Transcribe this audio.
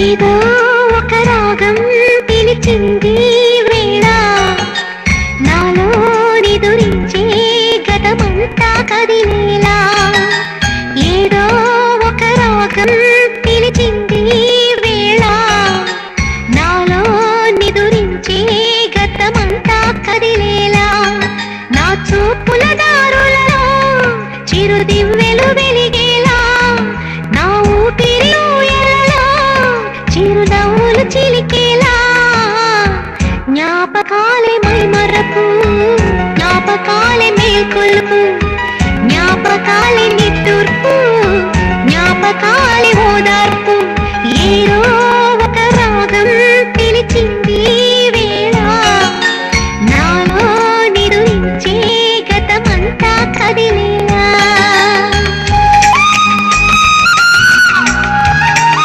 ఏదో ఒక రాగం పిలిచింది వేళ నాలో నిదురించే గతమంతా కదిలేలా ఏదో ఒక రాగం పిలిచింది వేళ నాలో నిదురించే గతమంతా కదిలేలా నా చూపుల దారులలో చిరుదివ్వెలు వెలిగేలా నా ఊపిరి చిరునవ్వులు చిలికేలా జ్ఞాపకాలే మైమరపు జ్ఞాపకాలే మేల్కొల్పు జ్ఞాపకాలే నిట్టూర్పు జ్ఞాపకాలే ఓదార్పు